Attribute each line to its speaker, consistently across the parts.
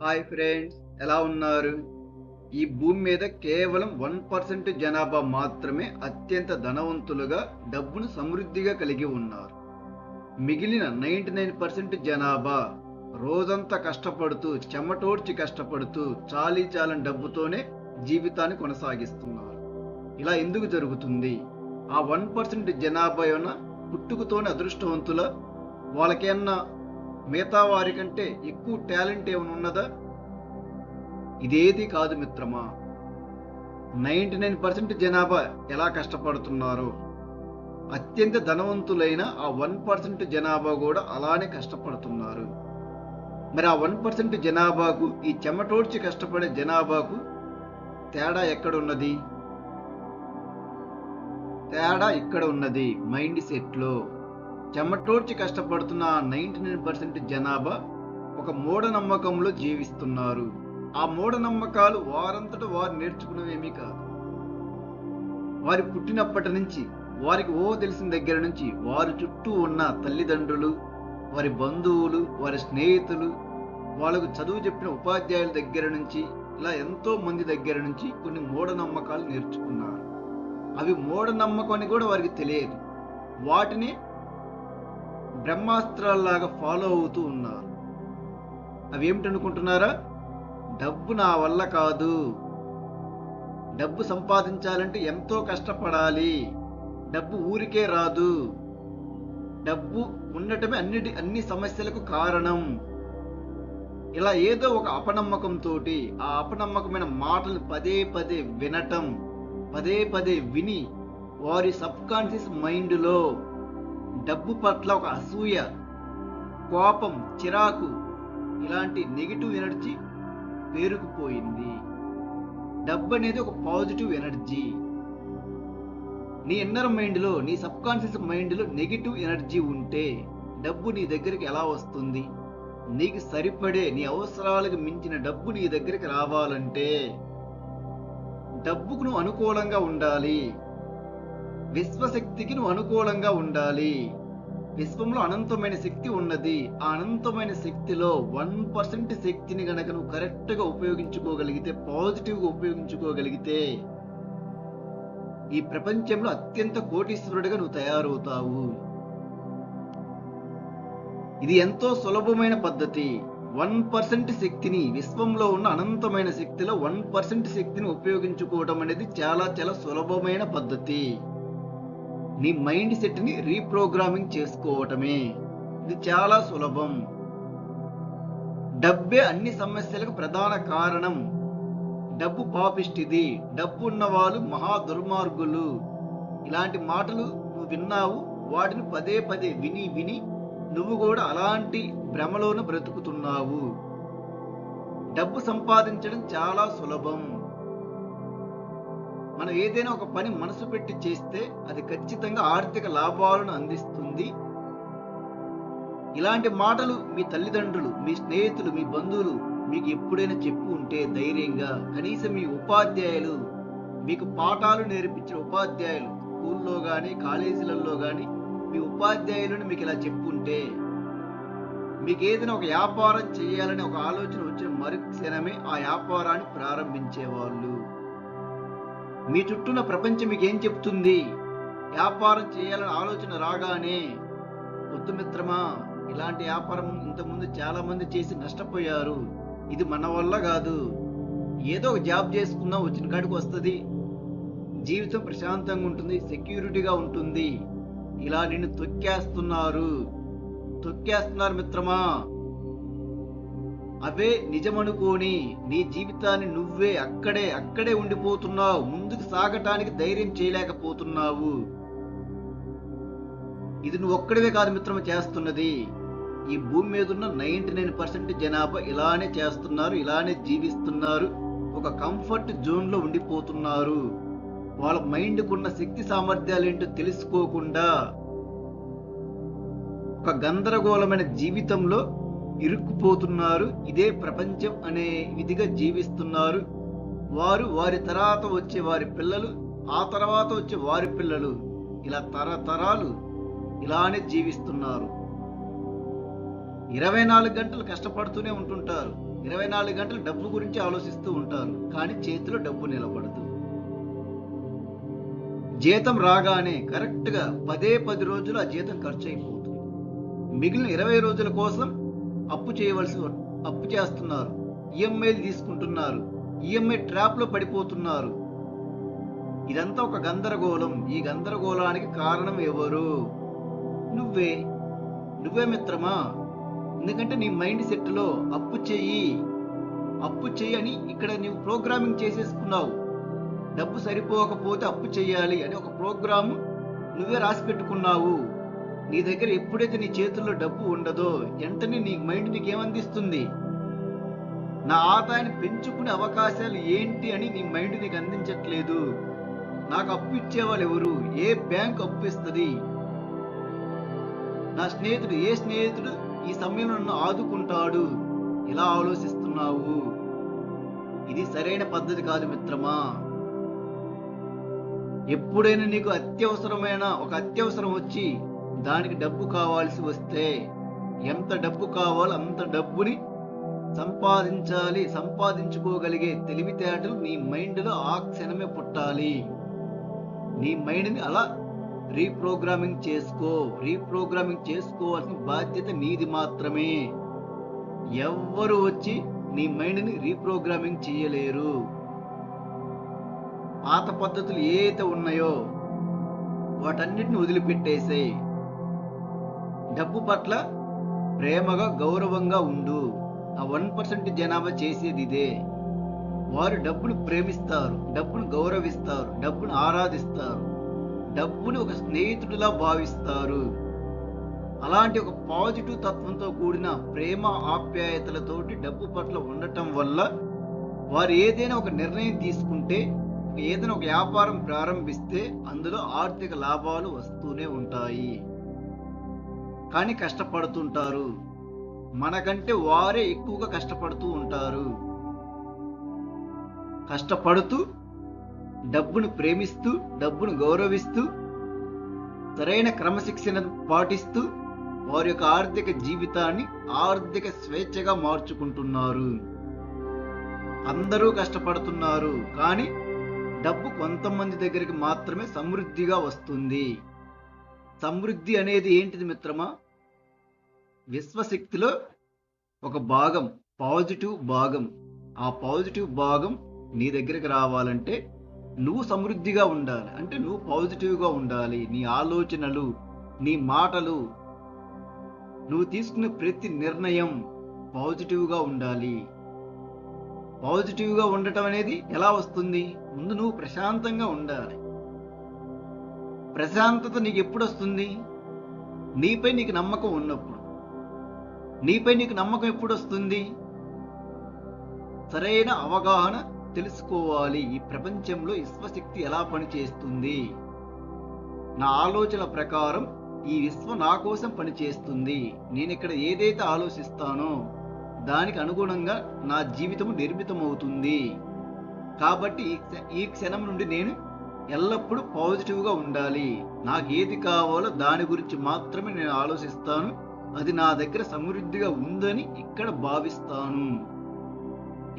Speaker 1: Hi friends, ఎలా ఉన్నారు? ఈ భూమి మీద కేవలం 1% జనాభా మాత్రమే అత్యంత ధనవంతులుగా డబ్బును సమృద్ధిగా కలిగి ఉన్నారు. మిగిలిన 99% జనాభా రోజంతా కష్టపడుతూ, చెమటోడ్చి కష్టపడుతూ, చాలీ చాలని డబ్బుతోనే జీవితాన్ని కొనసాగిస్తున్నారు. ఇలా ఎందుకు జరుగుతుంది? ఆ 1% జనాభా ఏమన్నా పుట్టుకతోనే అదృష్టవంతుల? వాళ్ళకేమన్నా మిగతా వారి కంటే ఎక్కువ టాలెంట్ ఏమైనా ఉన్నదా? ఇదేది కాదు మిత్రమా. 99% జనాభా ఎలా కష్టపడుతున్నారో, అత్యంత ధనవంతులైన ఆ 1% జనాభా కూడా అలానే కష్టపడుతున్నారు. మరి ఆ 1% జనాభాకు, ఈ చెమటోడ్చి కష్టపడే జనాభాకు తేడా ఎక్కడున్నది? తేడా ఇక్కడ ఉన్నది, మైండ్ సెట్లో. చెమటోడ్చి కష్టపడుతున్న ఆ 99% జనాభా ఒక మూఢనమ్మకంలో జీవిస్తున్నారు. ఆ మూఢనమ్మకాలు వారంతట వారు నేర్చుకునేవేమీ కాదు. వారి పుట్టినప్పటి నుంచి, వారికి తెలిసిన దగ్గర నుంచి, వారి చుట్టూ ఉన్న తల్లిదండ్రులు, వారి బంధువులు, వారి స్నేహితులు, వాళ్ళకు చదువు చెప్పిన ఉపాధ్యాయుల దగ్గర నుంచి, ఇలా ఎంతో మంది దగ్గర నుంచి కొన్ని మూఢనమ్మకాలు నేర్చుకున్నారు. అవి మూఢనమ్మకం అని కూడా వారికి తెలియదు. వాటిని బ్రహ్మాస్త్రాల్లాగా ఫాలో అవుతూ ఉన్నారు. అవి ఏమిటనుకుంటున్నారా? డబ్బు నా వల్ల కాదు, డబ్బు సంపాదించాలంటే ఎంతో కష్టపడాలి, డబ్బు ఊరికే రాదు, డబ్బు ఉండటమే అన్ని సమస్యలకు కారణం. ఇలా ఏదో ఒక అపనమ్మకంతో, ఆ అపనమ్మకమైన మాటలు పదే పదే వినటం, పదే పదే విని వారి సబ్ కాన్షియస్ మైండ్లో డబ్బు పట్ల ఒక అసూయ, కోపం, చిరాకు, ఇలాంటి నెగిటివ్ ఎనర్జీ పేరుకుపోయింది. డబ్బు అనేది ఒక పాజిటివ్ ఎనర్జీ. నీ ఇన్నర్ మైండ్లో, నీ సబ్ కాన్షియస్ మైండ్లో నెగిటివ్ ఎనర్జీ ఉంటే డబ్బు నీ దగ్గరికి ఎలా వస్తుంది? నీకు సరిపడే, నీ అవసరాలకు మించిన డబ్బు నీ దగ్గరికి రావాలంటే డబ్బుకు నువ్వు అనుకూలంగా ఉండాలి. విశ్వశక్తికి నువ్వు అనుకూలంగా ఉండాలి. విశ్వంలో అనంతమైన శక్తి ఉన్నది. ఆ అనంతమైన శక్తిలో 1% శక్తిని గనక నువ్వు కరెక్ట్గా ఉపయోగించుకోగలిగితే, పాజిటివ్గా ఉపయోగించుకోగలిగితే, ఈ ప్రపంచంలో అత్యంత కోటీశ్వరుడిగా నువ్వు తయారవుతావు. ఇది ఎంతో సులభమైన పద్ధతి. 1% శక్తిని, విశ్వంలో ఉన్న అనంతమైన శక్తిలో 1% శక్తిని ఉపయోగించుకోవడం అనేది చాలా చాలా సులభమైన పద్ధతి. నీ మైండ్ సెట్ని రీప్రోగ్రామింగ్ చేసుకోవటమే. ఇది చాలా సులభం. డబ్బే అన్ని సమస్యలకు ప్రధాన కారణం. డబ్బు పాపిష్టిది, డబ్బు ఉన్న వాళ్ళు మహా దుర్మార్గులు, ఇలాంటి మాటలు నువ్వు విన్నావు. వాటిని పదే పదే విని విని నువ్వు కూడా అలాంటి భ్రమలోను బ్రతుకుతున్నావు. డబ్బు సంపాదించడం చాలా సులభం. మనం ఏదైనా ఒక పని మనసు పెట్టి చేస్తే అది ఖచ్చితంగా ఆర్థిక లాభాలను అందిస్తుంది. ఇలాంటి మాటలు మీ తల్లిదండ్రులు, మీ స్నేహితులు, మీ బంధువులు మీకు ఎప్పుడైనా చెప్పు ఉంటే ధైర్యంగా, కనీసం మీ ఉపాధ్యాయులు, మీకు పాఠాలు నేర్పించిన ఉపాధ్యాయులు, స్కూల్లో కానీ కాలేజీలలో కానీ మీ ఉపాధ్యాయులను మీకు ఇలా చెప్పుంటే, మీకు ఏదైనా ఒక వ్యాపారం చేయాలని ఒక ఆలోచన వచ్చిన మరుక్షణమే ఆ వ్యాపారాన్ని ప్రారంభించేవాళ్ళు. మీ చుట్టూన్న ప్రపంచం మీకు ఏం చెప్తుంది? వ్యాపారం చేయాలని ఆలోచన రాగానే, వద్దు మిత్రమా, ఇలాంటి వ్యాపారం ఇంతకుముందు చాలా మంది చేసి నష్టపోయారు, ఇది మన వల్ల కాదు, ఏదో ఒక జాబ్ చేసుకున్నా వచ్చిన కాడికి వస్తుంది, జీవితం ప్రశాంతంగా ఉంటుంది, సెక్యూరిటీగా ఉంటుంది, ఇలా నిన్ను తొక్కేస్తున్నారు మిత్రమా. అవే నిజమనుకోని నీ జీవితాన్ని నువ్వే అక్కడే ఉండిపోతున్నావు. ముందుకు సాగటానికి ధైర్యం చేయలేకపోతున్నావు. ఇది నువ్వు ఒక్కడివే కాదు మిత్రమా చేస్తున్నది. ఈ భూమి మీద ఉన్న 99% జనాభా ఇలానే చేస్తున్నారు, ఇలానే జీవిస్తున్నారు. ఒక కంఫర్ట్ జోన్లో ఉండిపోతున్నారు. వాళ్ళ మైండ్కున్న శక్తి సామర్థ్యాలు ఏంటో తెలుసుకోకుండా ఒక గందరగోళమైన జీవితంలో ఇరుక్కుపోతున్నారు. ఇదే ప్రపంచం అనే విధిగా జీవిస్తున్నారు. వారి తర్వాత వచ్చే వారి పిల్లలు, ఆ తర్వాత వచ్చే వారి పిల్లలు, ఇలా తరతరాలు ఇలానే జీవిస్తున్నారు. 24 గంటలు కష్టపడుతూనే ఉంటుంటారు. 24 గంటలు డబ్బు గురించి ఆలోచిస్తూ ఉంటారు. కానీ చేతిలో డబ్బు నిలబడదు. జీతం రాగానే కరెక్ట్గా 10 రోజులు ఆ జీతం ఖర్చు అయిపోతుంది. మిగిలిన 20 రోజుల కోసం అప్పు చేస్తున్నారు. ఈఎంఐలు తీసుకుంటున్నారు. ఈఎంఐ ట్రాప్లో పడిపోతున్నారు. ఇదంతా ఒక గందరగోళం. ఈ గందరగోళానికి కారణం ఎవరు? నువ్వే మిత్రమా. ఎందుకంటే నీ మైండ్ సెట్లో అప్పు చెయ్యి అని ఇక్కడ నువ్వు ప్రోగ్రామింగ్ చేసేసుకున్నావు. డబ్బు సరిపోకపోతే అప్పు చెయ్యాలి అని ఒక ప్రోగ్రాము నువ్వే రాసి పెట్టుకున్నావు. నీ దగ్గర ఎప్పుడైతే నీ చేతుల్లో డబ్బు ఉండదో వెంటనే నీ మైండ్ నీకేమందిస్తుంది? నా ఆదాయాన్ని పెంచుకునే అవకాశాలు ఏంటి అని నీ మైండ్ నీకు అందించట్లేదు. నాకు అప్పు ఇచ్చేవాళ్ళు ఎవరు? ఏ బ్యాంక్ అప్పు ఇస్తుంది? నా ఏ స్నేహితుడు ఈ సమయంలో నన్ను ఆదుకుంటాడు? ఇలా ఆలోచిస్తున్నావు. ఇది సరైన పద్ధతి కాదు మిత్రమా. ఎప్పుడైనా నీకు అత్యవసరం వచ్చి దానికి డబ్బు కావాల్సి వస్తే ఎంత డబ్బు కావాలో అంత డబ్బుని సంపాదించుకోగలిగే తెలివితేటలు నీ మైండ్లో ఆ క్షణమే పుట్టాలి. నీ మైండ్ని అలా రీప్రోగ్రామింగ్ చేసుకోవాల్సిన బాధ్యత నీది మాత్రమే. ఎవ్వరు వచ్చి నీ మైండ్ని రీప్రోగ్రామింగ్ చేయలేరు. పాత పద్ధతులు ఏదైతే ఉన్నాయో వాటన్నిటిని వదిలిపెట్టేసేయ్. డబ్బు పట్ల ప్రేమగా గౌరవంగా ఉండు. ఆ 1% జనాభా చేసేది ఇదే. వారు డబ్బును ప్రేమిస్తారు, డబ్బును గౌరవిస్తారు, డబ్బును ఆరాధిస్తారు, డబ్బుని ఒక స్నేహితుడిలా భావిస్తారు. అలాంటి ఒక పాజిటివ్ తత్వంతో కూడిన ప్రేమ ఆప్యాయతలతోటి డబ్బు పట్ల ఉండటం వల్ల వారు ఏదైనా ఒక నిర్ణయం తీసుకుంటే, ఏదైనా ఒక వ్యాపారం ప్రారంభిస్తే అందులో ఆర్థిక లాభాలు వస్తూనే ఉంటాయి. కానీ కష్టపడుతుంటారు. మనకంటే వారే ఎక్కువగా కష్టపడుతూ ఉంటారు. కష్టపడుతూ డబ్బును ప్రేమిస్తూ, డబ్బును గౌరవిస్తూ, సరైన క్రమశిక్షణ పాటిస్తూ వారి యొక్క ఆర్థిక జీవితాన్ని ఆర్థిక స్వేచ్ఛగా మార్చుకుంటున్నారు. అందరూ కష్టపడుతున్నారు. కానీ డబ్బు కొంతమంది దగ్గరికి మాత్రమే సమృద్ధిగా వస్తుంది. సమృద్ధి అనేది ఏంటిది మిత్రమా? విశ్వశక్తిలో ఒక భాగం, పాజిటివ్ భాగం. ఆ పాజిటివ్ భాగం నీ దగ్గరికి రావాలంటే నువ్వు సమృద్ధిగా ఉండాలి. అంటే నువ్వు పాజిటివ్గా ఉండాలి. నీ ఆలోచనలు, నీ మాటలు, నువ్వు తీసుకునే ప్రతి నిర్ణయం పాజిటివ్గా ఉండాలి. పాజిటివ్గా ఉండటం అనేది ఎలా వస్తుంది? ముందు నువ్వు ప్రశాంతంగా ఉండాలి. ప్రశాంతత నీకు ఎప్పుడు వస్తుంది? నీపై నీకు నమ్మకం ఉన్నప్పుడు. నీపై నీకు నమ్మకం ఎప్పుడు వస్తుంది? సరైన అవగాహన తెలుసుకోవాలి. ఈ ప్రపంచంలో విశ్వశక్తి ఎలా పనిచేస్తుంది? నా ఆలోచన ప్రకారం ఈ విశ్వం నా కోసం పనిచేస్తుంది. నేను ఇక్కడ ఏదైతే ఆలోచిస్తానో దానికి అనుగుణంగా నా జీవితం నిర్మితమవుతుంది. కాబట్టి ఈ క్షణం నుండి నేను ఎల్లప్పుడూ పాజిటివ్గా ఉండాలి. నాకు ఏది కావాలో దాని గురించి మాత్రమే నేను ఆలోచిస్తాను. అది నా దగ్గర సమృద్ధిగా ఉందని ఇక్కడ భావిస్తాను.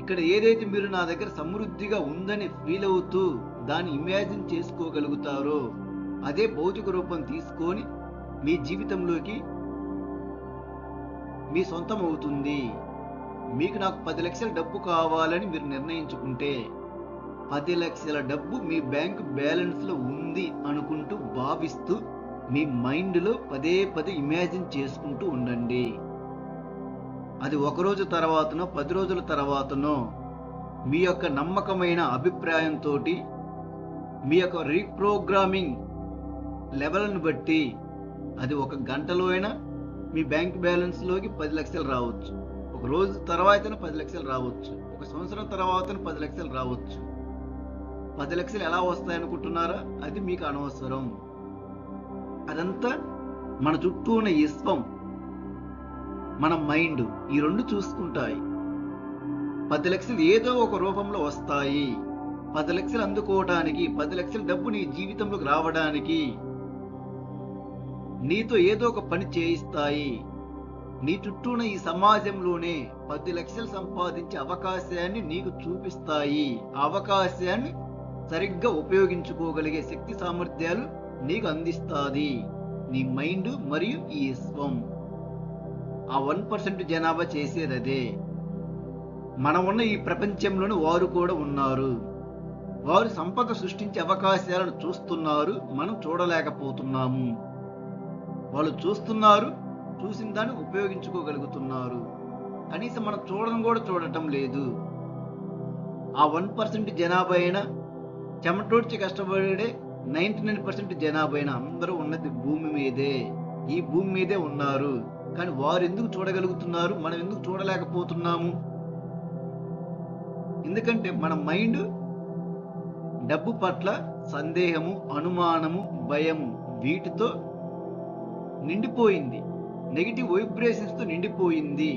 Speaker 1: ఇక్కడ ఏదైతే మీరు నా దగ్గర సమృద్ధిగా ఉందని ఫీల్ అవుతూ దాన్ని ఇమాజిన్ చేసుకోగలుగుతారో అదే భౌతిక రూపం తీసుకొని మీ జీవితంలోకి మీ సొంతం అవుతుంది. మీకు నాకు 10 లక్షల డబ్బు కావాలని మీరు నిర్ణయించుకుంటే 10 లక్షల డబ్బు మీ బ్యాంకు బ్యాలెన్స్లో ఉంది అనుకుంటూ భావిస్తూ మీ మైండ్లో పదే ఇమాజిన్ చేసుకుంటూ ఉండండి. అది 1 రోజు తర్వాతనో 10 రోజుల తర్వాతనో మీ యొక్క నమ్మకమైన అభిప్రాయంతో మీ యొక్క రీప్రోగ్రామింగ్ లెవెల్ని బట్టి అది 1 గంటలో అయినా మీ బ్యాంక్ బ్యాలెన్స్లోకి 10 లక్షలు రావచ్చు. 1 రోజు తర్వాత 10 లక్షలు రావచ్చు. 1 సంవత్సరం తర్వాత 10 లక్షలు రావచ్చు. 10 లక్షలు ఎలా వస్తాయనుకుంటున్నారా? అది మీకు అనవసరం. అదంతా మన చుట్టూ ఉన్న విశ్వం, మన మైండ్, ఈ రెండు చూసుకుంటాయి. 10 లక్షలు ఏదో ఒక రూపంలో వస్తాయి. 10 లక్షలు అందుకోవడానికి, 10 లక్షల డబ్బు నీ జీవితంలోకి రావడానికి నీతో ఏదో ఒక పని చేయిస్తాయి. నీ చుట్టూ ఉన్న ఈ సమాజంలోనే 10 లక్షలు సంపాదించే అవకాశాన్ని నీకు చూపిస్తాయి. ఆ అవకాశాన్ని సరిగ్గా ఉపయోగించుకోగలిగే శక్తి సామర్థ్యాలు నీకు అందిస్తాది నీ మైండ్ మరియు ఈ విశ్వం. ఆ 1% జనాభా చేసేది అదే. మనం ఉన్న ఈ ప్రపంచంలోని వారు కూడా ఉన్నారు. వారు సంపద సృష్టించే అవకాశాలను చూస్తున్నారు, మనం చూడలేకపోతున్నాము. వాళ్ళు చూస్తున్నారు, చూసిన దాన్ని ఉపయోగించుకోగలుగుతున్నారు. కనీసం మనం చూడటం లేదు. ఆ 1% జనాభా అయినా, చెమటోడ్చి కష్టపడే 99% జనాభా అయినా అందరూ ఉన్నది భూమి మీదే. ఈ భూమి మీదే ఉన్నారు. కానీ వారు ఎందుకు చూడగలుగుతున్నారు, మనం ఎందుకు చూడలేకపోతున్నాము? ఎందుకంటే మన మైండ్ డబ్బు పట్ల సందేహము, అనుమానము, భయము వీటితో నిండిపోయింది. నెగిటివ్ వైబ్రేషన్స్ తో నిండిపోయింది.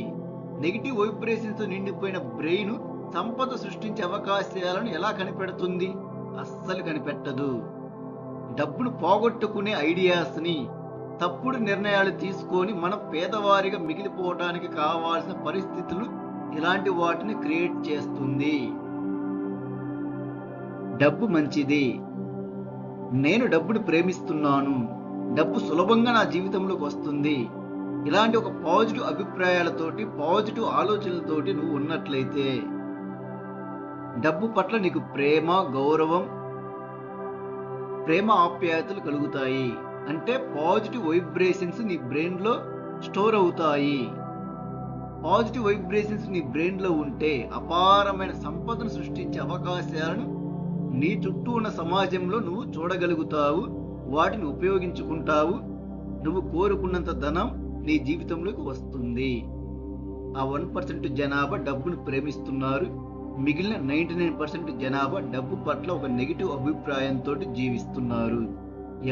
Speaker 1: నెగిటివ్ వైబ్రేషన్స్ తో నిండిపోయిన బ్రెయిన్ సంపద సృష్టించే అవకాశాలను ఎలా కనిపెడుతుంది? అస్సలు కనిపెట్టదు. డబ్బును పోగొట్టుకునే ఐడియాస్ని, తప్పుడు నిర్ణయాలు తీసుకొని మనం పేదవారిగా మిగిలిపోవడానికి కావాల్సిన పరిస్థితులు ఇలాంటి వాటిని క్రియేట్ చేస్తుంది. డబ్బు మంచిది. నేను డబ్బును ప్రేమిస్తున్నాను. డబ్బు సులభంగా నా జీవితంలోకి వస్తుంది. ఇలాంటి ఒక పాజిటివ్ అభిప్రాయాలతోటి, పాజిటివ్ ఆలోచనలతోటి నువ్వు ఉన్నట్లయితే డబ్బు పట్ల నీకు ప్రేమ, గౌరవం, ప్రేమ ఆప్యాయతలు కలుగుతాయి. అంటే పాజిటివ్ వైబ్రేషన్స్ నీ బ్రెయిన్ లో స్టోర్ అవుతాయి. పాజిటివ్ వైబ్రేషన్స్ నీ బ్రెయిన్ లో ఉంటే అపారమైన సంపదను సృష్టించే అవకాశాలను నీ చుట్టూ ఉన్న సమాజంలో నువ్వు చూడగలుగుతావు. వాటిని ఉపయోగించుకుంటావు. నువ్వు కోరుకున్నంత ధనం నీ జీవితంలోకి వస్తుంది. ఆ 1% జనాభా డబ్బును ప్రేమిస్తున్నారు. మిగిలిన 99% జనాభా డబ్బు పట్ల ఒక నెగిటివ్ అభిప్రాయంతో జీవిస్తున్నారు.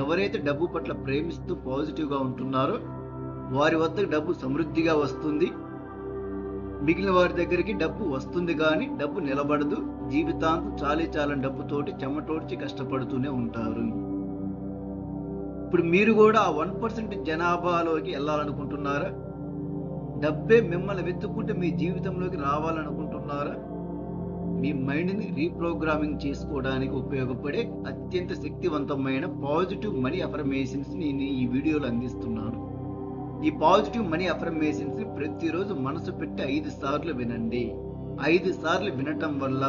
Speaker 1: ఎవరైతే డబ్బు పట్ల ప్రేమిస్తూ పాజిటివ్గా ఉంటున్నారో వారి వద్దకు డబ్బు సమృద్ధిగా వస్తుంది. మిగిలిన వారి దగ్గరికి డబ్బు వస్తుంది, కానీ డబ్బు నిలబడదు. జీవితాంతం చాలని డబ్బుతోటి చెమటోడ్చి కష్టపడుతూనే ఉంటారు. ఇప్పుడు మీరు కూడా ఆ 1% జనాభాలోకి వెళ్ళాలనుకుంటున్నారా? డబ్బే మిమ్మల్ని వెతుక్కుంటే మీ జీవితంలోకి రావాలనుకుంటున్నారా? మీ మైండ్ని రీప్రోగ్రామింగ్ చేసుకోవడానికి ఉపయోగపడే అత్యంత శక్తివంతమైన పాజిటివ్ మనీ అఫర్మేషన్స్ నేను ఈ వీడియోలో అందిస్తున్నాను. ఈ పాజిటివ్ మనీ అఫర్మేషన్స్ ప్రతిరోజు మనసు పెట్టి 5 సార్లు వినండి. 5 సార్లు వినటం వల్ల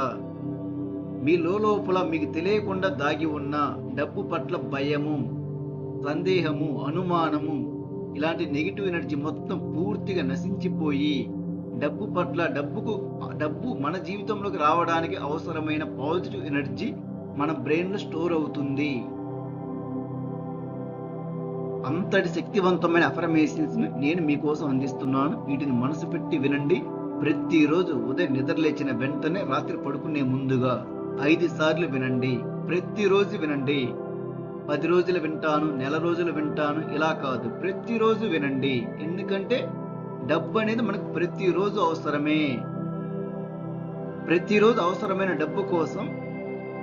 Speaker 1: మీ లోపల మీకు తెలియకుండా దాగి ఉన్న డబ్బు పట్ల భయము, సందేహము, అనుమానము, ఇలాంటి నెగిటివ్ ఎనర్జీ మొత్తం పూర్తిగా నశించిపోయి డబ్బు మన జీవితంలోకి రావడానికి అవసరమైన పాజిటివ్ ఎనర్జీ మన బ్రెయిన్ లో స్టోర్ అవుతుంది. అంతటి శక్తివంతమైన అఫర్మేషన్స్ నేను మీకోసం అందిస్తున్నాను. వీటిని మనసు పెట్టి వినండి. ప్రతిరోజు ఉదయం నిద్రలేచిన వెంటనే రాత్రి పడుకునే ముందుగా 5 సార్లు వినండి. ప్రతిరోజు వినండి. 10 రోజులు వింటాను, నెల రోజులు వింటాను, ఇలా కాదు, ప్రతిరోజు వినండి. ఎందుకంటే డబ్బు అనేది మనకు ప్రతిరోజు అవసరమే. ప్రతిరోజు అవసరమైన డబ్బు కోసం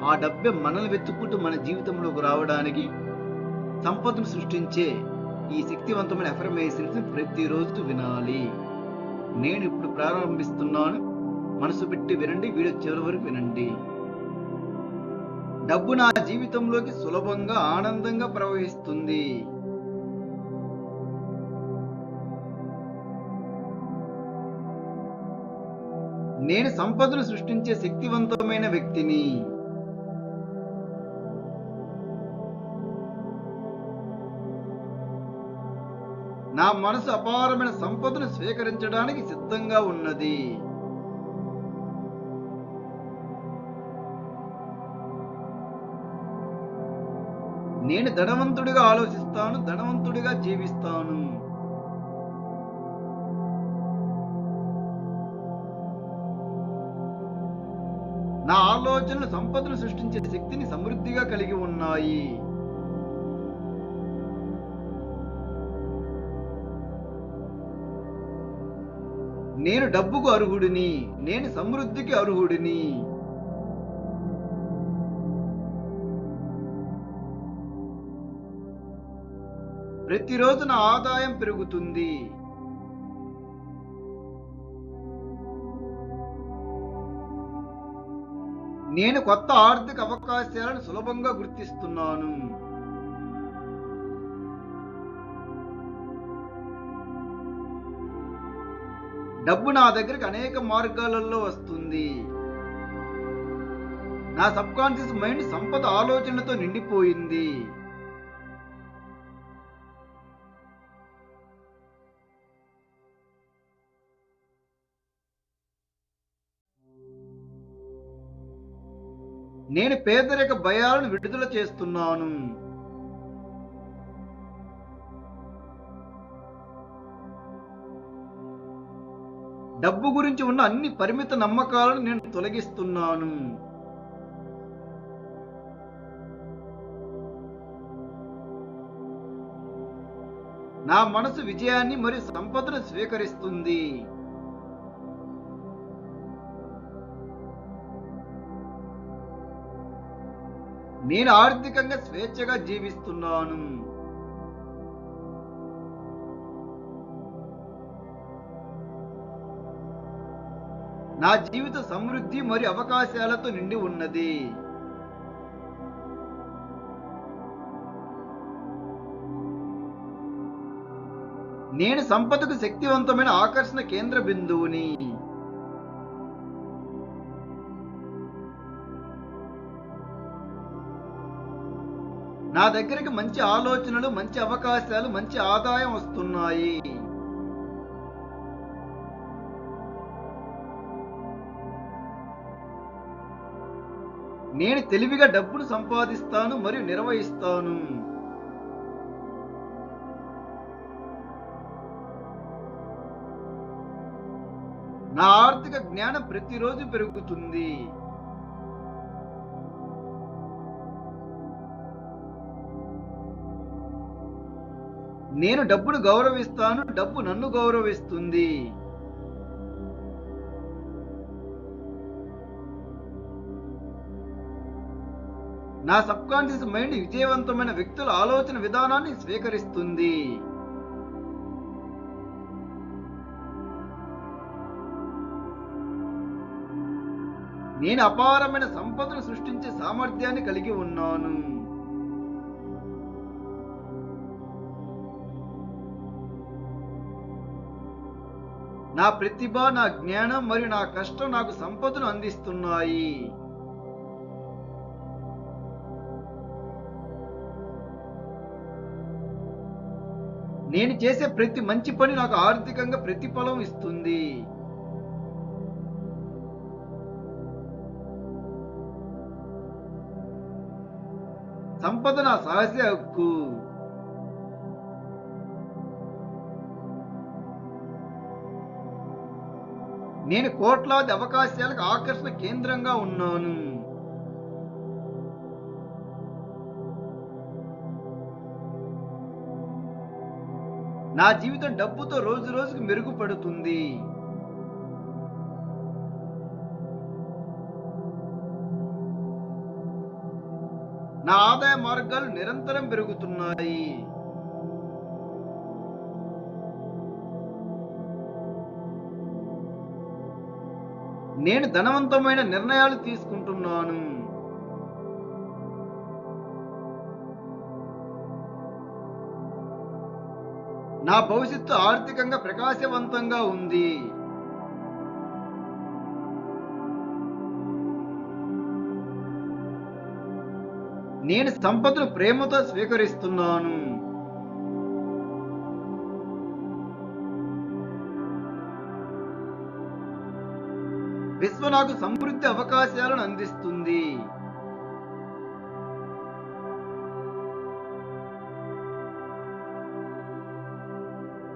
Speaker 1: ఆ డబ్బే మనల్ని వెతుక్కుంటూ మన జీవితంలోకి రావడానికి సంపదను సృష్టించే ఈ శక్తివంతమైన అఫర్మేషన్స్ ప్రతిరోజు వినాలి. నేను ఇప్పుడు ప్రారంభిస్తున్నాను. మనసు పెట్టి వినండి. వీడియో చివరి వరకు వినండి. డబ్బు నా జీవితంలోకి సులభంగా, ఆనందంగా ప్రవహిస్తుంది. నేను సంపదను సృష్టించే శక్తివంతమైన వ్యక్తిని. నా మనసు అపారమైన సంపదను స్వీకరించడానికి సిద్ధంగా ఉన్నది. నేను ధనవంతుడిగా ఆలోచిస్తాను, ధనవంతుడిగా జీవిస్తాను. నా ఆలోచనలు సంపదను సృష్టించే శక్తిని సమృద్ధిగా కలిగి ఉన్నాయి. నేను డబ్బుకు అర్హుడిని, నేను సమృద్ధికి అర్హుడిని. ప్రతిరోజు నా ఆదాయం పెరుగుతుంది. నేను కొత్త ఆర్థిక అవకాశాలను సులభంగా గుర్తిస్తున్నాను. డబ్బు నా దగ్గరికి అనేక మార్గాలలో వస్తుంది. నా సబ్కాన్షియస్ మైండ్ సంపద ఆలోచనలతో నిండిపోయింది. నేను పేదరిక భయాలను విడుదల చేస్తున్నాను. డబ్బు గురించి ఉన్న అన్ని పరిమిత నమ్మకాలను నేను తొలగిస్తున్నాను. నా మనసు విజయాన్ని మరియు సంపదను స్వీకరిస్తుంది. నేను ఆర్థికంగా స్వేచ్ఛగా జీవిస్తున్నాను. నా జీవిత సమృద్ధి మరియు అవకాశాలతో నిండి ఉన్నది. నేను సంపదకు శక్తివంతమైన ఆకర్షణ కేంద్ర బిందువుని. నా దగ్గరికి మంచి ఆలోచనలు, మంచి అవకాశాలు, మంచి ఆదాయం వస్తున్నాయి. నేను తెలివిగా డబ్బును సంపాదిస్తాను మరియు నిర్వహిస్తాను. నా ఆర్థిక జ్ఞానం ప్రతిరోజు పెరుగుతుంది. నేను డబ్బును గౌరవిస్తాను, డబ్బు నన్ను గౌరవిస్తుంది. నా సబ్కాన్షియస్ మైండ్ విజయవంతమైన వ్యక్తుల ఆలోచన విధానాన్ని స్వీకరిస్తుంది. నేను అపారమైన సంపదను సృష్టించే సామర్థ్యాన్ని కలిగి ఉన్నాను. నా ప్రతిభ, నా జ్ఞానం మరియు నా కష్టం నాకు సంపదను అందిస్తున్నాయి. నేను చేసే ప్రతి మంచి పని నాకు ఆర్థికంగా ప్రతిఫలం ఇస్తుంది. సంపద నా సహజ హక్కు. నేను కోట్లాది అవకాశాలకు ఆకర్షణ కేంద్రంగా ఉన్నాను. నా జీవితం డబ్బుతో రోజు రోజుకు మెరుగుపడుతుంది. నా ఆదాయ మార్గాలు నిరంతరం పెరుగుతున్నాయి. నేను ధనవంతమైన నిర్ణయాలు తీసుకుంటున్నాను. నా భవిష్యత్తు ఆర్థికంగా ప్రకాశవంతంగా ఉంది. నేను సంపదను ప్రేమతో స్వీకరిస్తున్నాను. విశ్వ నాకు సమృద్ధి అవకాశాలను అందిస్తుంది.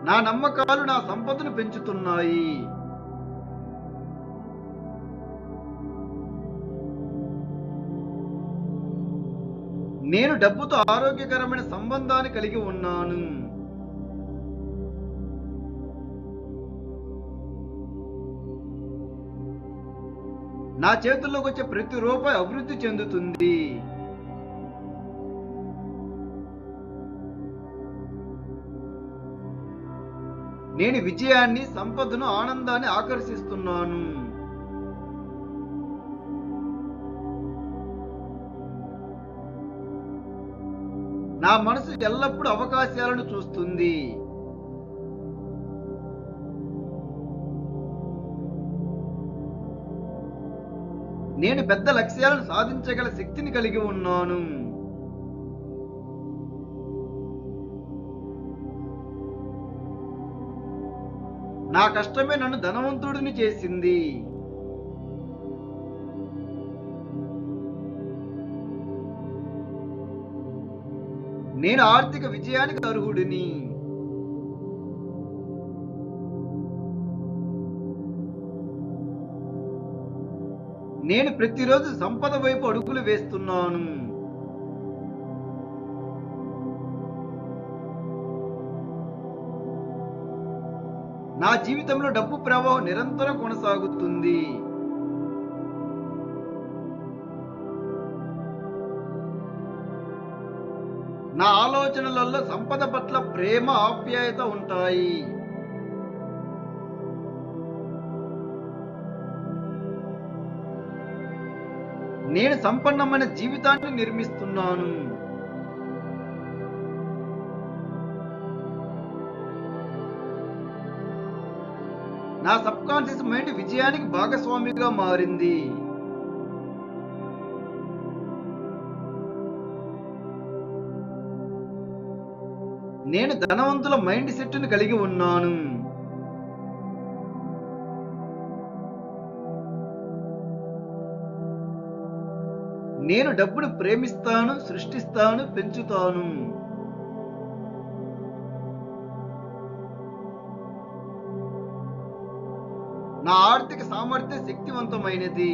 Speaker 1: నా నమ్మకాలు నా సంపదను పెంచుతున్నాయి. నేను డబ్బుతో ఆరోగ్యకరమైన సంబంధాన్ని కలిగి ఉన్నాను. నా చేతుల్లోకి వచ్చే ప్రతి రూపాయి అభివృద్ధి చెందుతుంది. నేను విజయాన్ని, సంపదను, ఆనందాన్ని ఆకర్షిస్తున్నాను. నా మనసు ఎల్లప్పుడూ అవకాశాలను చూస్తుంది. నేను పెద్ద లక్ష్యాలను సాధించగల శక్తిని కలిగి ఉన్నాను. నా కష్టమే నన్ను ధనవంతుడిని చేసింది. నేను ఆర్థిక విజయానికి అర్హుడిని. నేను ప్రతిరోజు సంపద వైపు అడుగులు వేస్తున్నాను. నా జీవితంలో డబ్బు ప్రవాహం నిరంతరం కొనసాగుతుంది. నా ఆలోచనలలో సంపద పట్ల ప్రేమ, ఆప్యాయత ఉంటాయి. నేను సంపన్నమైన జీవితాన్ని నిర్మిస్తున్నాను. నా సబ్కాన్షియస్ మైండ్ విజయానికి భాగస్వామిగా మారింది. నేను ధనవంతుల మైండ్ సెట్ను కలిగి ఉన్నాను. నేను డబ్బును ప్రేమిస్తాను, సృష్టిస్తాను, పెంచుతాను. నా ఆర్థిక సామర్థ్యం శక్తివంతమైనది.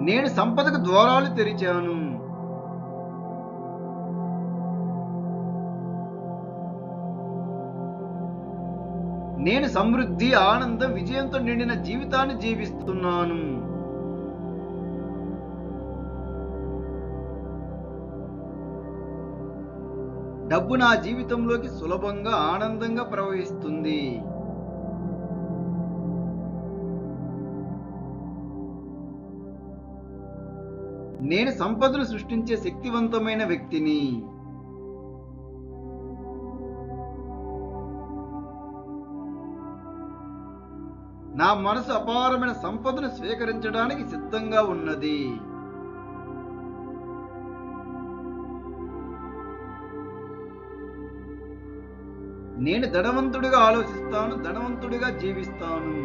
Speaker 1: నేను సంపదకు ద్వారాలు తెరిచాను. నేను సమృద్ధి, ఆనందం, విజయంతో నిండిన జీవితాన్ని జీవిస్తున్నాను. డబ్బు నా జీవితంలోకి సులభంగా, ఆనందంగా ప్రవహిస్తుంది. నేను సంపదను సృష్టించే శక్తివంతమైన వ్యక్తిని. నా మనసు అపారమైన సంపదను స్వీకరించడానికి సిద్ధంగా ఉన్నది. నేను ధనవంతుడిగా ఆలోచిస్తాను, ధనవంతుడిగా జీవిస్తాను.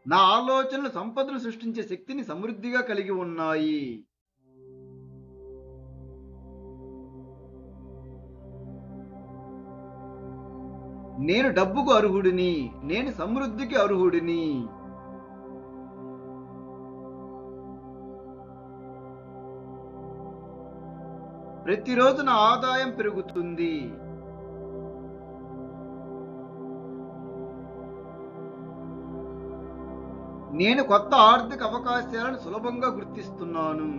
Speaker 1: నా ఆలోచనలు సంపదను సృష్టించే శక్తిని సమృద్ధిగా కలిగి ఉన్నాయి. నేను డబ్బుకు అర్హుడిని. నేను సమృద్ధికి అర్హుడిని. ప్రతిరోజు నా ఆదాయం పెరుగుతుంది. నేను కొత్త ఆర్థిక అవకాశాలను సులభంగా గుర్తిస్తున్నాను.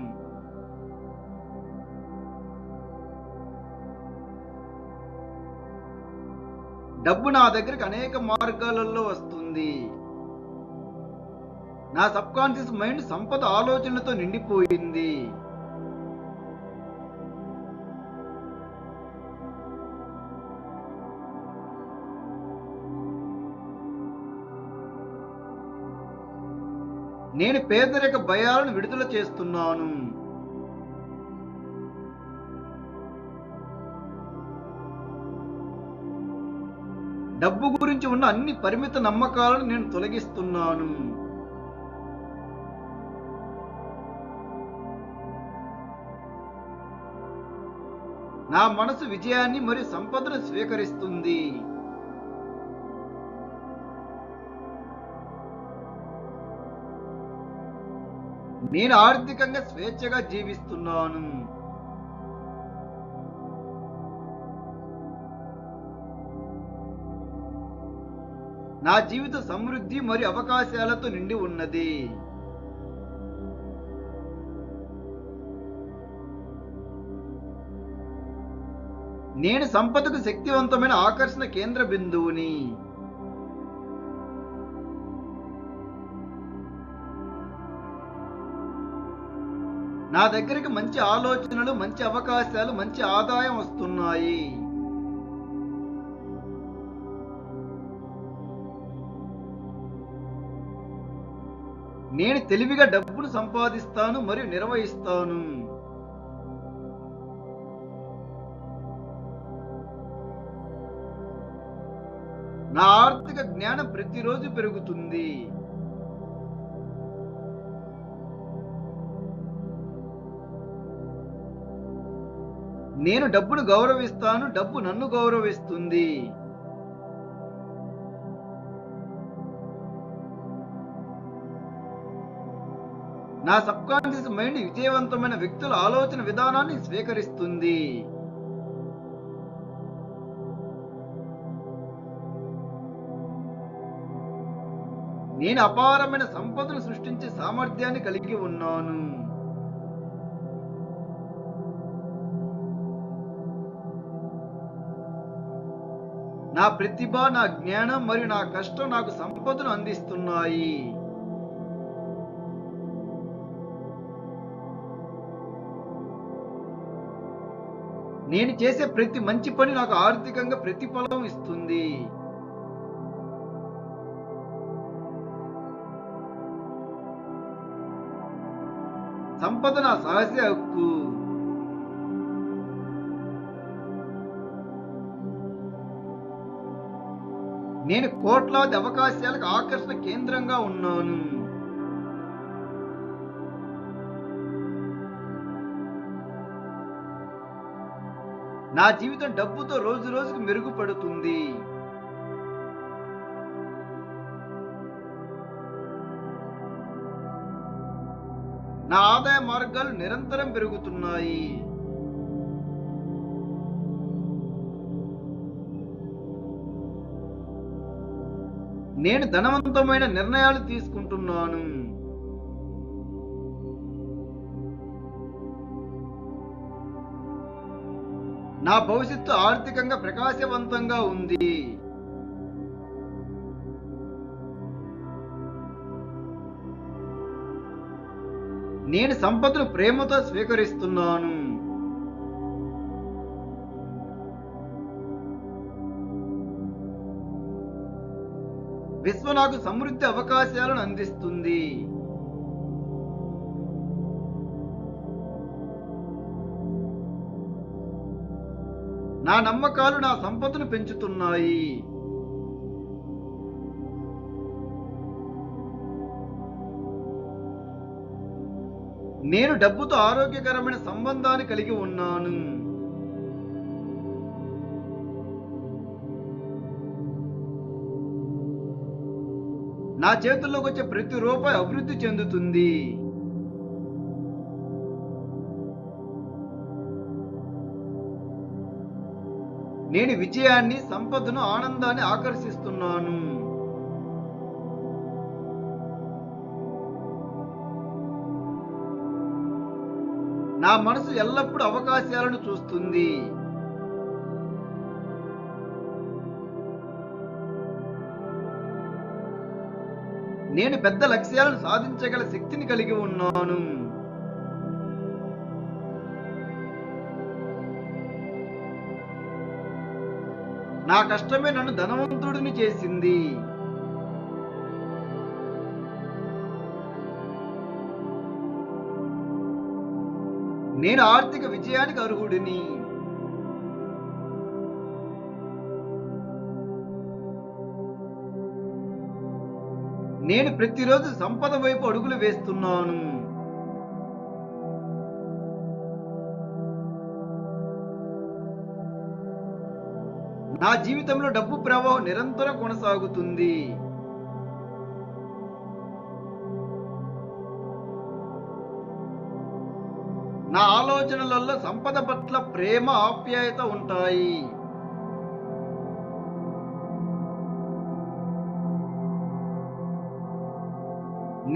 Speaker 1: డబ్బు నా దగ్గరికి అనేక మార్గాలలో వస్తుంది. నా సబ్కాన్షియస్ మైండ్ సంపద ఆలోచనలతో నిండిపోయింది. నేను పేదరిక భయాలను విడుదల చేస్తున్నాను. డబ్బు గురించి ఉన్న అన్ని పరిమిత నమ్మకాలను నేను తొలగిస్తున్నాను. నా మనసు విజయాన్ని మరియు సంపదను స్వీకరిస్తుంది. నేను ఆర్థికంగా స్వేచ్ఛగా జీవిస్తున్నాను. నా జీవిత సమృద్ధి మరియు అవకాశాలతో నిండి ఉన్నది. నేను సంపదకు శక్తివంతమైన ఆకర్షణ కేంద్ర బిందువుని. నా దగ్గరికి మంచి ఆలోచనలు, మంచి అవకాశాలు, మంచి ఆదాయం వస్తున్నాయి. నేను తెలివిగా డబ్బును సంపాదిస్తాను మరియు నిర్వహిస్తాను. నా ఆర్థిక జ్ఞానం ప్రతిరోజు పెరుగుతుంది. నేను డబ్బును గౌరవిస్తాను, డబ్బు నన్ను గౌరవిస్తుంది. నా సబ్కాన్షియస్ మైండ్ విజయవంతమైన వ్యక్తుల ఆలోచన విధానాన్ని స్వీకరిస్తుంది. నేను అపారమైన సంపదను సృష్టించే సామర్థ్యాన్ని కలిగి ఉన్నాను. నా ప్రతిభ, నా జ్ఞానం మరియు నా కష్టం నాకు సంపదను అందిస్తున్నాయి. నేను చేసే ప్రతి మంచి పని నాకు ఆర్థికంగా ప్రతిఫలం ఇస్తుంది. సంపద నా సహజ హక్కు. నేను కోట్లాది అవకాశాలకు ఆకర్షణ కేంద్రంగా ఉన్నాను. నా జీవితం డబ్బుతో రోజు రోజుకు మెరుగుపడుతుంది. నా ఆదాయ మార్గాలు నిరంతరం పెరుగుతున్నాయి. నేను ధనవంతమైన నిర్ణయాలు తీసుకుంటున్నాను. నా భవిష్యత్తు ఆర్థికంగా ప్రకాశవంతంగా ఉంది. నేను సంపదను ప్రేమతో స్వీకరిస్తున్నాను. విశ్వం నాకు సమృద్ధి అవకాశాలను అందిస్తుంది. నా నమ్మకాలు నా సంపదను పెంచుతున్నాయి. నేను డబ్బుతో ఆరోగ్యకరమైన సంబంధాన్ని కలిగి ఉన్నాను. నా చేతుల్లోకి వచ్చే ప్రతి రూపాయి అభివృద్ధి చెందుతుంది. నేను విజయాన్ని, సంపదను, ఆనందాన్ని ఆకర్షిస్తున్నాను. నా మనసు ఎల్లప్పుడూ అవకాశాలను చూస్తుంది. నేను పెద్ద లక్ష్యాలను సాధించగల శక్తిని కలిగి ఉన్నాను. నా కష్టమే నన్ను ధనవంతుడిని చేసింది. నేను ఆర్థిక విజయానికి అర్హుడిని. నేను ప్రతిరోజు సంపద వైపు అడుగులు వేస్తున్నాను. నా జీవితంలో డబ్బు ప్రవాహం నిరంతరం కొనసాగుతుంది. నా ఆలోచనలలో సంపద పట్ల ప్రేమ, ఆప్యాయత ఉంటాయి.